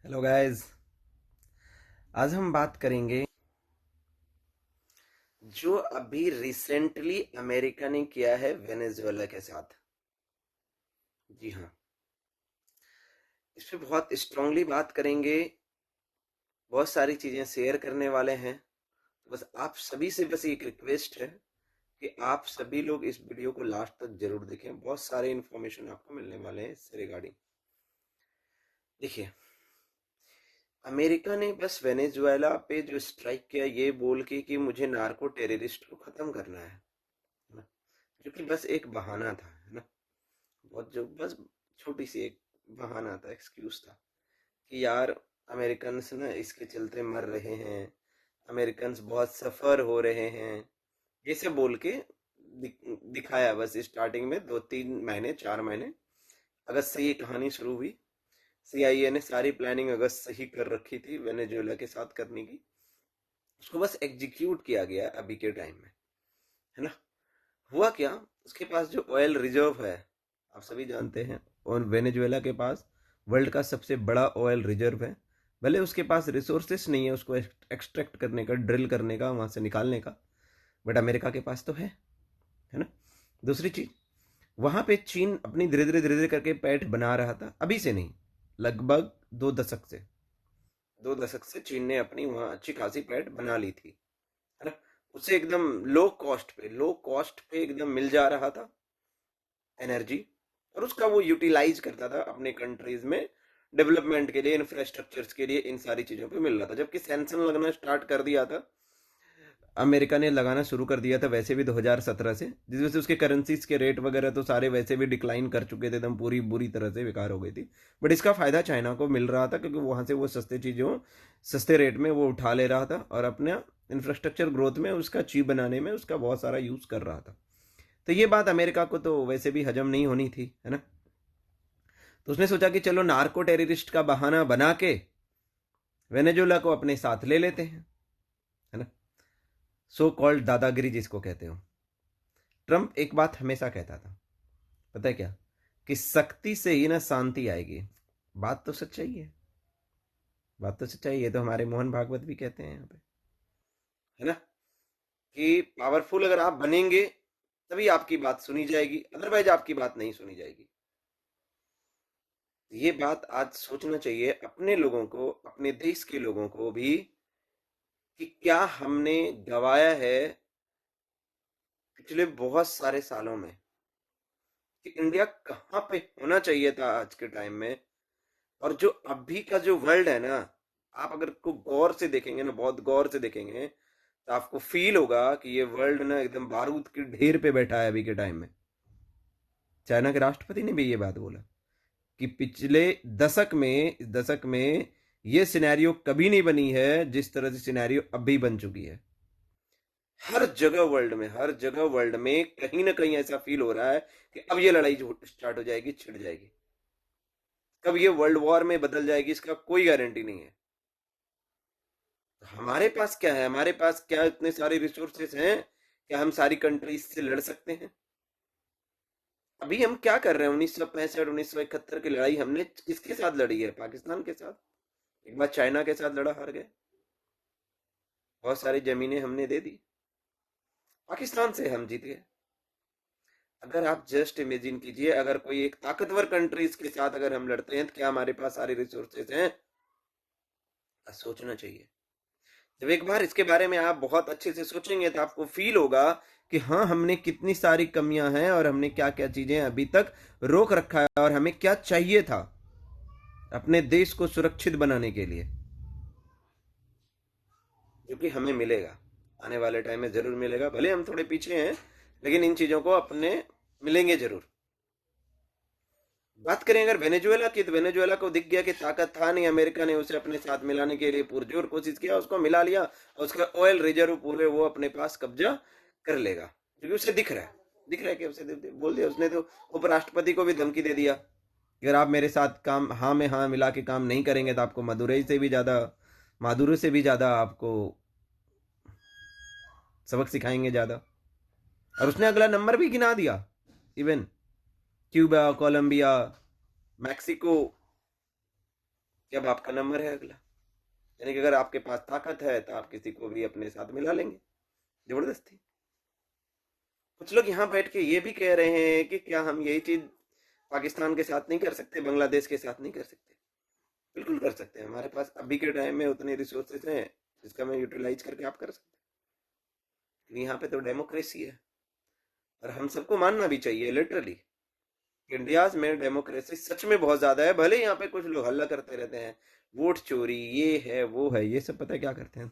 Hello guys. आज हम बात करेंगे जो अभी रिसेंटली अमेरिका ने किया है वेनेजुएला के साथ। जी हाँ, इस पे बहुत स्ट्रांगली बात करेंगे। बहुत सारी चीजें शेयर करने वाले हैं। तो बस आप सभी से बस एक रिक्वेस्ट है कि आप सभी लोग इस वीडियो को लास्ट तक जरूर देखें। बहुत सारे इंफॉर्मेशन आपको मिलने वाले हैं इससे रिगार्डिंग। देखिए, अमेरिका ने बस वेनेजुएला पे जो स्ट्राइक किया ये बोल के कि मुझे नार्को टेररिस्ट को खत्म करना है ना, जो कि बस एक बहाना था, है ना। बहुत जो बस छोटी सी एक बहाना था, एक्सक्यूज था कि यार अमेरिकन्स ना इसके चलते मर रहे हैं, अमेरिकन्स बहुत सफर हो रहे हैं, ये सब बोल के दिखाया बस स्टार्टिंग में 2-3 महीने 4 महीने। अगस्त से ये कहानी शुरू हुई। सीआईए ने सारी प्लानिंग अगस्त से ही कर रखी थी वेनेजुएला के साथ करने की। उसको बस एग्जीक्यूट किया गया अभी के टाइम में, है ना। हुआ क्या, उसके पास जो ऑयल रिजर्व है आप सभी जानते हैं, और वेनेजुएला के पास वर्ल्ड का सबसे बड़ा ऑयल रिजर्व है। भले उसके पास रिसोर्सेस नहीं है उसको एक्सट्रैक्ट करने का, ड्रिल करने का, वहां से निकालने का, बट अमेरिका के पास तो है ना। दूसरी चीज, वहां पे चीन अपनी धीरे धीरे करके पैठ बना रहा था, अभी से नहीं, लगभग 2 दशक से चीन ने अपनी वहां अच्छी खासी पैठ बना ली थी, है ना। उसे एकदम लो कॉस्ट पे एकदम मिल जा रहा था एनर्जी, और उसका वो यूटिलाइज करता था अपने कंट्रीज में डेवलपमेंट के लिए, इंफ्रास्ट्रक्चर्स के लिए, इन सारी चीजों पे मिल रहा था। जबकि सैंक्शन लगना स्टार्ट कर दिया था, अमेरिका ने लगाना शुरू कर दिया था वैसे भी 2017 से, जिस वजह से उसके करेंसीज के रेट वगैरह तो सारे वैसे भी डिक्लाइन कर चुके थे, एकदम पूरी बुरी तरह से बेकार हो गई थी। बट इसका फायदा चाइना को मिल रहा था क्योंकि वहां से वो सस्ते चीजों सस्ते रेट में वो उठा ले रहा था और अपने इंफ्रास्ट्रक्चर ग्रोथ में उसका चीप बनाने में उसका बहुत सारा यूज कर रहा था। तो ये बात अमेरिका को तो वैसे भी हजम नहीं होनी थी, है ना। तो उसने सोचा कि चलो नार्को टेररिस्ट का बहाना बना के वेनेजुएला को अपने साथ ले लेते हैं, है ना। सो कॉल्ड दादागिरी जिसको कहते हो। ट्रंप एक बात हमेशा कहता था, पता है क्या, कि शक्ति से ही ना शांति आएगी। बात तो सच्चाई है, बात तो सच्चाई है। तो हमारे मोहन भागवत भी कहते हैं यहाँ पे, है ना, कि पावरफुल अगर आप बनेंगे तभी आपकी बात सुनी जाएगी, अदरवाइज आपकी बात नहीं सुनी जाएगी। ये बात आज सोचना चाहिए अपने लोगों को, अपने देश के लोगों को भी, कि क्या हमने गवाया है पिछले बहुत सारे सालों में, कि इंडिया कहाँ पे होना चाहिए था आज के टाइम में। और जो अभी का जो वर्ल्ड है ना, आप अगर को गौर से देखेंगे ना, बहुत गौर से देखेंगे, तो आपको फील होगा कि ये वर्ल्ड ना एकदम बारूद के ढेर पे बैठा है अभी के टाइम में। चाइना के राष्ट्रपति ने भी ये बात बोला कि पिछले इस दशक में ये सिनेरियो कभी नहीं बनी है जिस तरह से सिनेरियो अभी बन चुकी है। हर जगह वर्ल्ड में कहीं ना कहीं ऐसा फील हो रहा है कि अब ये लड़ाई स्टार्ट हो जाएगी, छिड़ जाएगी, कब ये वर्ल्ड वॉर में बदल जाएगी इसका कोई गारंटी नहीं है। हमारे पास क्या है, हमारे पास क्या इतने सारे रिसोर्सेस हैं, क्या हम सारी कंट्रीज से लड़ सकते हैं। अभी हम क्या कर रहे हैं, 1965 1971 की लड़ाई हमने किसके साथ लड़ी है, पाकिस्तान के साथ। एक बार चाइना के साथ लड़ा, हार गए, बहुत सारी जमीनें हमने दे दी, पाकिस्तान से हम जीत गए। अगर आप जस्ट इमेजिन कीजिए, अगर कोई एक ताकतवर कंट्रीज के साथ अगर हम लड़ते हैं तो क्या हमारे पास सारे रिसोर्सेज हैं। सोचना चाहिए। जब एक बार इसके बारे में आप बहुत अच्छे से सोचेंगे तो आपको फील होगा कि हाँ, हमने कितनी सारी कमियां हैं और हमने क्या क्या चीजें अभी तक रोक रखा है और हमें क्या चाहिए था अपने देश को सुरक्षित बनाने के लिए, जो कि हमें मिलेगा आने वाले टाइम में, जरूर मिलेगा। भले हम थोड़े पीछे हैं लेकिन इन चीजों को अपने मिलेंगे जरूर। बात करें अगर वेनेजुएला की, तो वेनेजुएला को दिख गया कि ताकत था नहीं, अमेरिका ने उसे अपने साथ मिलाने के लिए पुरजोर कोशिश किया, उसको मिला लिया और उसका ऑयल रिजर्व पूरे वो अपने पास कब्जा कर लेगा, क्योंकि उसे दिख रहा है कि उसे बोल दिया उसने, तो उपराष्ट्रपति को भी धमकी दे दिया, अगर आप मेरे साथ काम हाँ में हाँ मिला के काम नहीं करेंगे तो आपको मादुरई से भी ज्यादा आपको सबक सिखाएंगे ज्यादा। और उसने अगला नंबर भी गिना दिया, इवन क्यूबा, कोलंबिया, मैक्सिको, कि अब आपका नंबर है अगला। यानी कि अगर आपके पास ताकत है तो आप किसी को भी अपने साथ मिला लेंगे जबरदस्ती। कुछ लोग यहाँ बैठ के ये भी कह रहे हैं कि क्या हम यही चीज पाकिस्तान के साथ नहीं कर सकते, बांग्लादेश के साथ नहीं कर सकते? बिल्कुल कर सकते हैं। हमारे पास अभी के टाइम में उतने रिसोर्सेज हैं जिसका मैं यूटिलाइज करके आप कर सकते हैं। यहाँ पे तो डेमोक्रेसी है और हम सबको मानना भी चाहिए लिटरली। इंडिया में डेमोक्रेसी सच में बहुत ज्यादा है। भले यहाँ पे कुछ लोग हल्ला करते रहते हैं, वोट चोरी ये है वो है, ये सब पता है क्या करते हैं?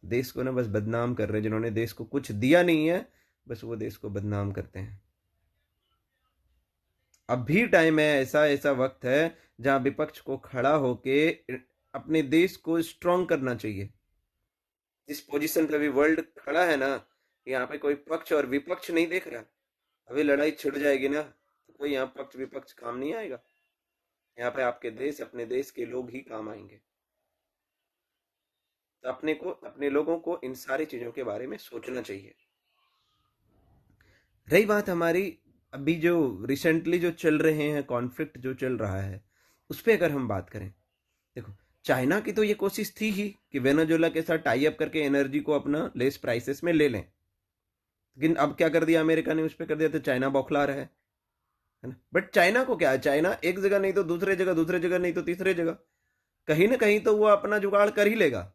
देश को ना बस बदनाम कर रहे हैं। जिन्होंने देश को कुछ दिया नहीं है, बस वो देश को बदनाम करते हैं। अभी टाइम है, ऐसा ऐसा वक्त है जहां विपक्ष को खड़ा होके अपने देश को स्ट्रांग करना चाहिए। जिस पोजीशन पे अभी वर्ल्ड खड़ा है ना, यहाँ पे कोई पक्ष और विपक्ष नहीं देख रहा। अभी लड़ाई छिड़ जाएगी ना तो कोई यहाँ पक्ष विपक्ष काम नहीं आएगा। यहाँ पे आपके देश, अपने देश के लोग ही काम आएंगे। तो अपने को, अपने लोगों को इन सारी चीजों के बारे में सोचना चाहिए। रही बात हमारी अभी जो रिसेंटली जो चल रहे हैं कॉन्फ्लिक्ट जो चल रहा है, उस पर अगर हम बात करें, देखो चाइना की तो ये कोशिश थी ही कि वेनेजुएला के साथ टाई अप करके एनर्जी को अपना लेस प्राइसेस में ले लें। लेकिन अब क्या कर दिया अमेरिका ने, उस पर कर दिया, तो चाइना बौखला रहा है ना। बट चाइना को क्या है, चाइना एक जगह नहीं तो दूसरे जगह, दूसरे जगह नहीं तो तीसरे जगह, कहीं ना कहीं तो वो अपना जुगाड़ कर ही लेगा।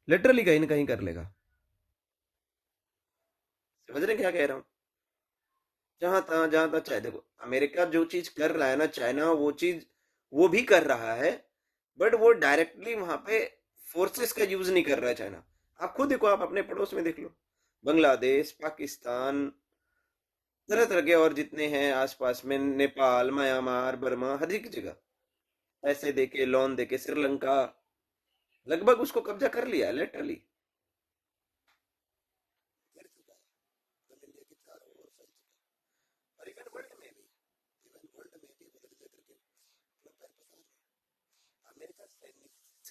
लिटरली कहीं ना कहीं कर लेगा। समझ रहे क्या कह रहा हूं? जहां तक चाहे, देखो अमेरिका जो चीज कर रहा है ना, चाइना वो चीज वो भी कर रहा है। बट वो डायरेक्टली वहां पे फोर्सेस का यूज नहीं कर रहा है चाइना। आप खुद देखो, आप अपने पड़ोस में देख लो, बांग्लादेश, पाकिस्तान, तरह तरह के और जितने हैं आसपास में, नेपाल, म्यांमार, बर्मा, हर एक जगह पैसे देके, लोन देके, श्रीलंका, लगभग उसको कब्जा कर लिया लिटरली।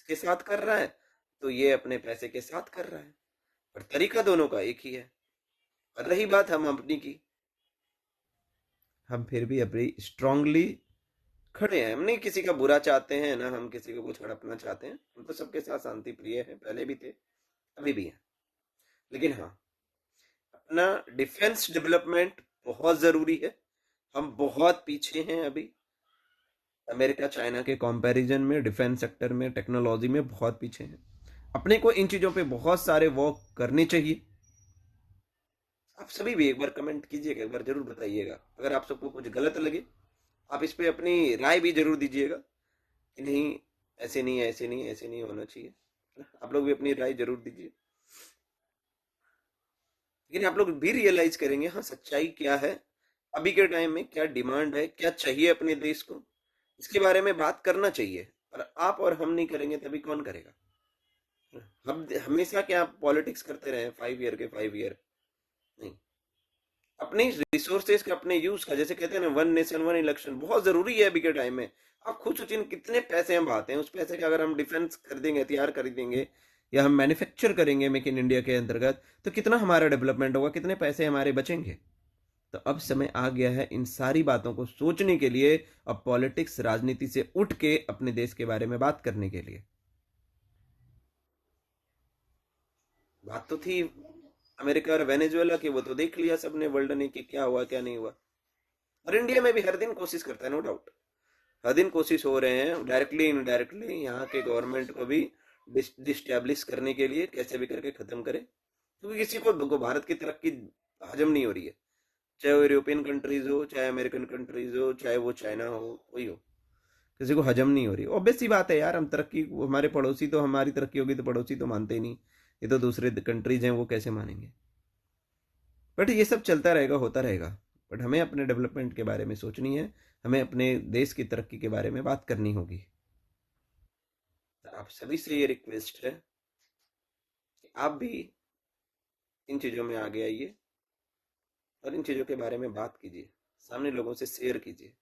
के साथ कर रहा है तो ये अपने पैसे के साथ कर रहा है, पर तरीका दोनों का एक ही है। और रही बात हम अपनी की, हम फिर भी अपनी स्ट्रांगली खड़े हैं। हम नहीं किसी का बुरा चाहते हैं ना हम किसी को कुछ हड़पना चाहते हैं। हम तो सबके साथ शांति प्रिय है, पहले भी थे, अभी भी है। लेकिन हाँ, अपना डिफेंस डेवलपमेंट बहुत जरूरी है। हम बहुत पीछे हैं अभी अमेरिका चाइना के कंपैरिजन में, डिफेंस सेक्टर में, टेक्नोलॉजी में बहुत पीछे हैं। अपने को इन चीजों पे बहुत सारे वर्क करने चाहिए। आप सभी भी एक बार कमेंट कीजिएगा, एक बार जरूर बताइएगा। अगर आप सबको कुछ गलत लगे, आप इस पे अपनी राय भी जरूर दीजिएगा कि नहीं ऐसे नहीं, ऐसे नहीं, ऐसे नहीं होना चाहिए। आप लोग भी अपनी राय जरूर दीजिए। लेकिन आप लोग भी रियलाइज करेंगे हाँ सच्चाई क्या है, अभी के टाइम में क्या डिमांड है, क्या चाहिए अपने देश को, इसके बारे में बात करना चाहिए। और आप और हम नहीं करेंगे तभी कौन करेगा? हम हमेशा क्या पॉलिटिक्स करते रहे 5 ईयर के 5 ईयर? नहीं। अपने रिसोर्सेज का, अपने यूज का, जैसे कहते हैं ना, वन नेशन वन इलेक्शन बहुत जरूरी है अभी के टाइम में। आप खुद सोचिए कितने पैसे हम बहाते हैं। उस पैसे का अगर हम डिफेंस खरीदेंगे, हथियार खरीदेंगे, या हम मैन्युफैक्चर करेंगे मेक इन इंडिया के अंतर्गत, तो कितना हमारा डेवलपमेंट होगा, कितने पैसे हमारे बचेंगे। तो अब समय आ गया है इन सारी बातों को सोचने के लिए, अब पॉलिटिक्स, राजनीति से उठ के अपने देश के बारे में बात करने के लिए। बात तो थी अमेरिका और वेनेजुएला की, वो तो देख लिया सबने, वर्ल्ड ने, कि क्या हुआ क्या नहीं हुआ। और इंडिया में भी हर दिन कोशिश करता है, नो डाउट, हर दिन कोशिश हो रहे हैं डायरेक्टली इनडायरेक्टली यहाँ के गवर्नमेंट को भी डिस्टेब्लिश करने के लिए, कैसे भी करके खत्म करे। क्योंकि किसी को भारत की तरक्की हजम नहीं हो रही है। चाहे वो यूरोपियन कंट्रीज हो, चाहे अमेरिकन कंट्रीज हो, चाहे वो चाइना हो, कोई हो, किसी को हजम नहीं हो रही। ऑब्वियस सी बात है यार, हम तरक्की, हमारे पड़ोसी तो, हमारी तरक्की होगी तो पड़ोसी तो मानते ही नहीं। ये तो दूसरे कंट्रीज हैं, वो कैसे मानेंगे? बट ये सब चलता रहेगा, होता रहेगा। बट हमें अपने डेवलपमेंट के बारे में सोचनी है, हमें अपने देश की तरक्की के बारे में बात करनी होगी। तो आप सभी से ये रिक्वेस्ट है कि आप भी इन चीज़ों में आगे आइए और इन चीज़ों के बारे में बात कीजिए, सामने लोगों से शेयर कीजिए।